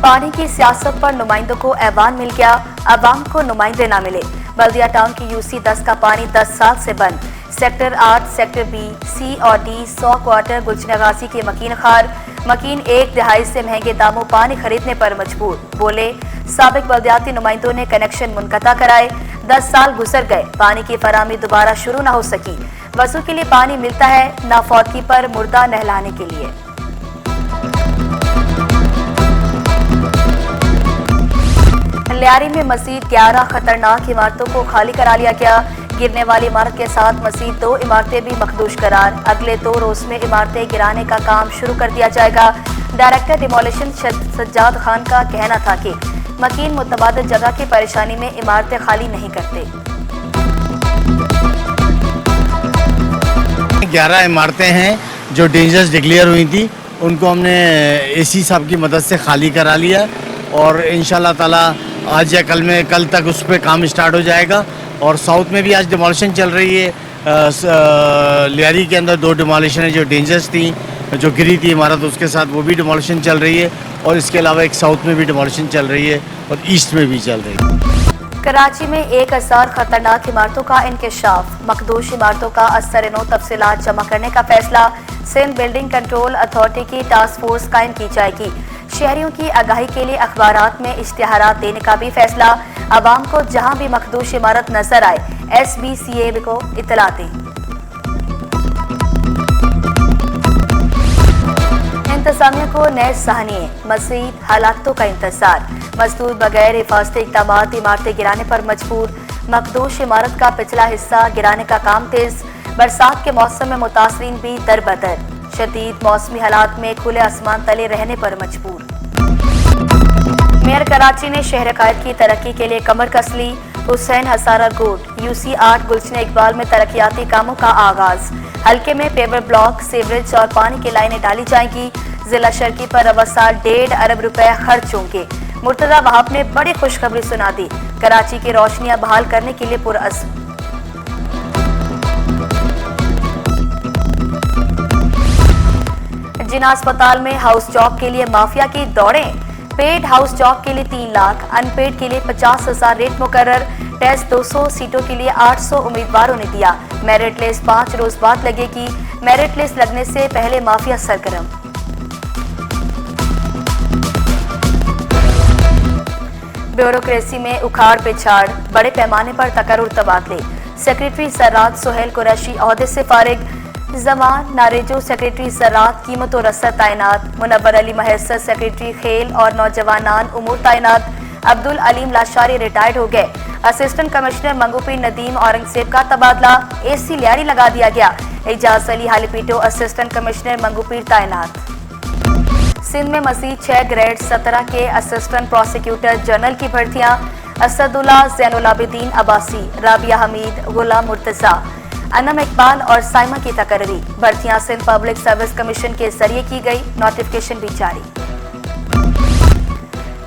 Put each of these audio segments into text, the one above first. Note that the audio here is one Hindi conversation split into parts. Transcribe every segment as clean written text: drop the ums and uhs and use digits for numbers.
पानी की सियासत पर नुमाइंदों को ऐवान मिल गया, अवाम को नुमाइंदे न मिले। बल्दिया टाउन की यूसी 10 का पानी 10 साल से बंद। सेक्टर 8, सेक्टर बी, सी और डी 100 क्वार्टर गुलशनगासी के मकीन खार मकीन एक दिहाई से महंगे दामों पानी खरीदने पर मजबूर। बोले साबिक बल्दियाती नुमाइंदों ने कनेक्शन मुनक़ता कराए, 10 साल गुजर गए, पानी की फराहमी दोबारा शुरू न हो सकी। वजू के लिए पानी मिलता है, ना फौतगी पर मुर्दा नहलाने के लिए। लियारी में मजीद 11 खतरनाक इमारतों को खाली करा लिया गया। गिरने वाली इमारत के साथ मजीद 2 इमारतें भी मखदूश करार। अगले 2 रोज में इमारतें गिराने का काम शुरू कर दिया जाएगा। डायरेक्टर डिमोलिशन सज्जाद खान का कहना था कि मकीन मुतबादिल जगह की परेशानी में इमारतें खाली नहीं करते। 11 इमारतें हैं जो डेंजरस डिक्लेयर हुई थी, उनको हमने एसी साहब की मदद से खाली करा लिया और इंशाल्लाह ताला आज या कल तक उस पर काम स्टार्ट हो जाएगा। और साउथ में भी आज डिमोलिशन चल रही है। लियारी के अंदर 2 डिमोलिशन है जो डेंजरस थी, जो गिरी थी इमारत, उसके साथ वो भी डिमोलिशन चल रही है। और इसके अलावा एक साउथ में भी डिमोलिशन चल रही है और ईस्ट में भी चल रही है। कराची में 1000 खतरनाक इमारतों का इंकशाफ, मखदूश इमारतों का असर-ए-नौ तफसीलात जमा करने का फैसला। सिंध बिल्डिंग कंट्रोल अथॉरिटी की टास्क फोर्स कायम की जाएगी। शहरियों की आगाही के लिए अखबारात में इश्तिहारात देने का भी फैसला। अवाम को जहां भी मखदूश इमारत नजर आए SBCA को इतला दें। इंतजामिया को नए सहानिये, मज़ीद हालातों का इंतजार। मजदूर बगैर हिफाजती इक़दामात इमारतें गिराने पर मजबूर। मखदूश इमारत का पिछला हिस्सा गिराने का काम तेज। बरसात के मौसम में मुतासरीन भी दर बदर। शदीद मौसमी हालात में खुले आसमान तले रहने पर मजबूर। मेयर कराची ने शहर कायद की तरक्की के लिए कमर कस ली। हुसैन हसारा गोट यूसी 8 गुलशन इकबाल में तरक्याती कामों का आगाज। हल्के में पेवर ब्लॉक, सीवरेज और पानी की लाइनें डाली जाएंगी। जिला शर्की पर रवा साल 1.5 अरब रुपए खर्च होंगे। मुर्तजा वहाब ने बड़ी खुशखबरी सुना दी, कराची की रोशनियां बहाल करने के लिए पुरअज़्म। जिना अस्पताल में हाउस जॉब के लिए माफिया की दौड़ें। पेड हाउस जॉब के लिए 3 लाख, अनपेड के लिए 50,000 रेट मुकर्रर। टेस्ट 200 सीटों के लिए 800 उम्मीदवारों ने दिया। मेरिट लिस्ट 5 रोज बाद लगेगी। मेरिट लिस्ट लगने से पहले माफिया सरगर्म। ब्यूरोक्रेसी में उखाड़ पिछाड़, बड़े पैमाने पर तकर्रुर तबादले। सेक्रेटरी ज़राअत सुहेल कुरैशी ओहदे से फारिग। जमान नारेजो सेक्रेटरी ज़राअत कीमत और रसद तैनात। मुनव्वर अली महसस सेक्रेटरी खेल और नौजवानान उमूर तैनात। अब्दुल अलीम लाशारी रिटायर्ड हो गए। असिस्टेंट कमिश्नर मंगूपीर नदीम औरंगजेब का तबादला। AC लियारी लगा दिया गया। एजाज अली हालीपीटो असिस्टेंट कमिश्नर मंगूपीर तैनात। सिंध में मजीद 6 ग्रेड 17 के असिस्टेंट प्रोसिक्यूटर जनरल की भर्तियां। असदुल्ला ज़ैनुल आबिदीन अब्बासी, राबिया हमीद, गुलाम मुर्तजा, अनम इकबाल और साइमा की तकर्री। भर्तियां सिंध पब्लिक सर्विस कमीशन के जरिए की गई, नोटिफिकेशन भी जारी।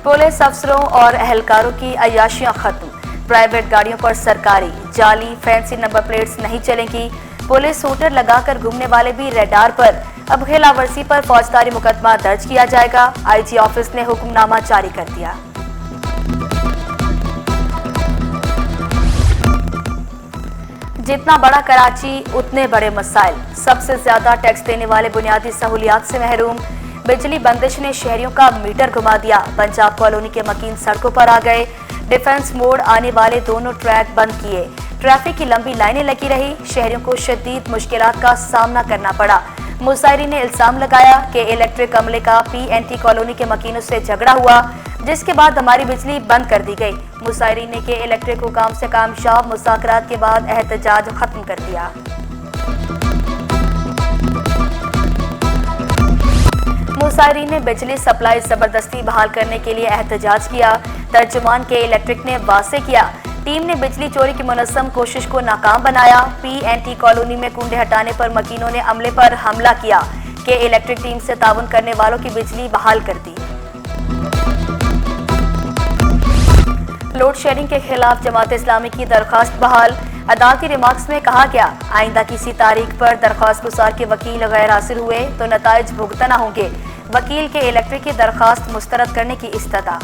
पुलिस अफसरों और अहलकारों की अय्याशियां खत्म। प्राइवेट गाड़ियों पर सरकारी जाली फैंसी नंबर प्लेट्स नहीं चलेंगी। पुलिस हूटर लगाकर घूमने वाले भी रेडार पर। अब खिलाफवर्जी पर फौजदारी मुकदमा दर्ज किया जाएगा। IG ऑफिस ने हुक्मनामा जारी कर दिया। जितना बड़ा कराची उतने बड़े मसाइल। सबसे ज्यादा टैक्स देने वाले बुनियादी सहूलियात से महरूम। बिजली बंदिश ने शहरियों का मीटर घुमा दिया। पंजाब कॉलोनी के मकीन सड़कों पर आ गए। डिफेंस मोड़ आने वाले दोनों ट्रैक बंद किए। ट्रैफिक की लंबी लाइनें लगी रही। शहरियों को शदीद मुश्किलात का सामना करना पड़ा। मुसायरी ने इल्जाम लगाया कि इलेक्ट्रिक अमले का PNT कॉलोनी के मकीनों से झगड़ा हुआ, जिसके बाद हमारी बिजली बंद कर दी गई। मुसायरी ने के इलेक्ट्रिक हुकाम से कामयाब मुज़ाकरात के बाद एहतजाज खत्म कर दिया। मुसायरी ने बिजली सप्लाई जबरदस्ती बहाल करने के लिए एहतजाज किया। तर्जुमान के इलेक्ट्रिक ने वासे किया। टीम ने बिजली चोरी की मुनज़्ज़म कोशिश को नाकाम बनाया। PNT कॉलोनी में कुंडे हटाने पर मकीनों ने अमले पर हमला किया कि इलेक्ट्रिक टीम से ताउन करने वालों की बिजली बहाल कर दी। लोड शेडिंग के खिलाफ जमात इस्लामी की दरख्वास्त बहाल। अदालती रिमार्क्स में कहा गया, आइंदा किसी तारीख पर दरख्वास्त गुजार के वकील गैर हाजिर हुए तो नताइज भुगतना होंगे। वकील के इलेक्ट्रिक की दरखास्त मुस्तरद करने की इस्तदा।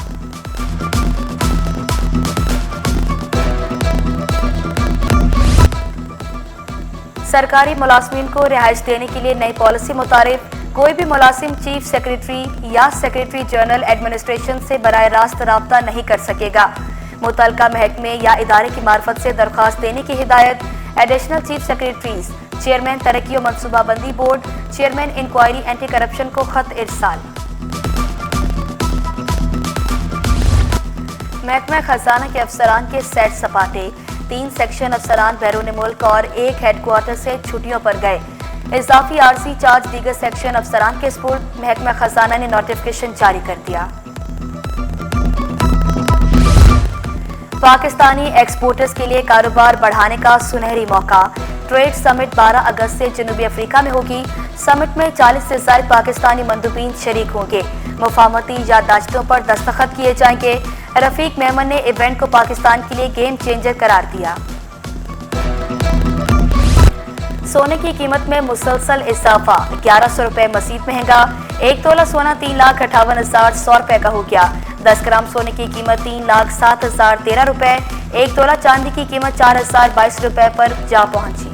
सरकारी मुलाजमीन को रिहाइश देने के लिए नई पॉलिसी मुताबिक कोई भी मुलाजिम चीफ सेक्रेटरी या सेक्रेटरी जनरल एडमिनिस्ट्रेशन से बराह रास्त राब्ता नहीं कर सकेगा। मुतल्लिका महकमे या इदारे की मार्फत से दरख्वास्त देने की हिदायत एडिशनल चीफ सेक्रेटरीज, चेयरमैन तरक्की और मनसूबाबंदी board, chairman inquiry anti corruption को खत इरसाल। महकमा खजाना के अफसरान के सेट सपाटे, 3 सेक्शन अफसरान बैरून मुल्क और 1 हेडक्वार्टर से छुट्टियों पर गए। इजाफी आरसी चार्ज दीगर सेक्शन अफसरान के स्पुर्द महकमा खजाना ने नोटिफिकेशन जारी कर दिया। पाकिस्तानी एक्सपोर्टर्स के लिए कारोबार बढ़ाने का सुनहरी मौका। ट्रेड समिट 12 अगस्त से जनूबी अफ्रीका में होगी। समिट में 40 से ज्यादा पाकिस्तानी मंदूबीन शरीक होंगे। मुफाहमती याददाश्तों पर दस्तखत किए जाएंगे। रफीक मेमन ने इवेंट को पाकिस्तान के लिए गेम चेंजर करार दिया। सोने की कीमत में मुसलसल इजाफा, 1100 रुपए मजीद महंगा। 1 तोला सोना 3,58,100 रुपए का हो गया। 10 ग्राम सोने की कीमत 3,07,013 रुपए। 1 तोला चांदी की कीमत 4,022 रुपए पर जा पहुंची।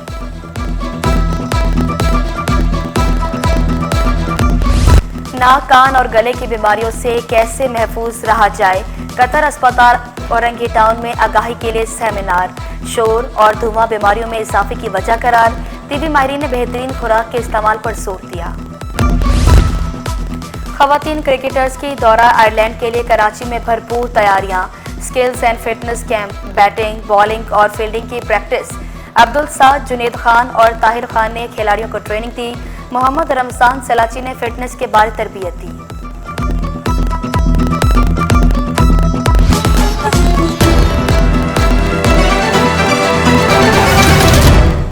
नाक, कान और गले की बीमारियों से कैसे महफूज रहा जाए, कतर अस्पताल औरंगी टाउन में आगाही के लिए सेमिनार। शोर और धुआं बीमारियों में इजाफे की वजह करार। टीबी माहिरीन ने बेहतरीन खुराक के इस्तेमाल पर जोर दिया। खवातीन क्रिकेटर्स की दौरा आयरलैंड के लिए कराची में भरपूर तैयारियां। Skills and fitness camp, batting, bowling और फील्डिंग की प्रैक्टिस। अब्दुल साद, जुनेद खान और ताहिर खान ने खिलाड़ियों को ट्रेनिंग दी। मोहम्मद रमजान सलाची ने फिटनेस के बारे तरबियत दी।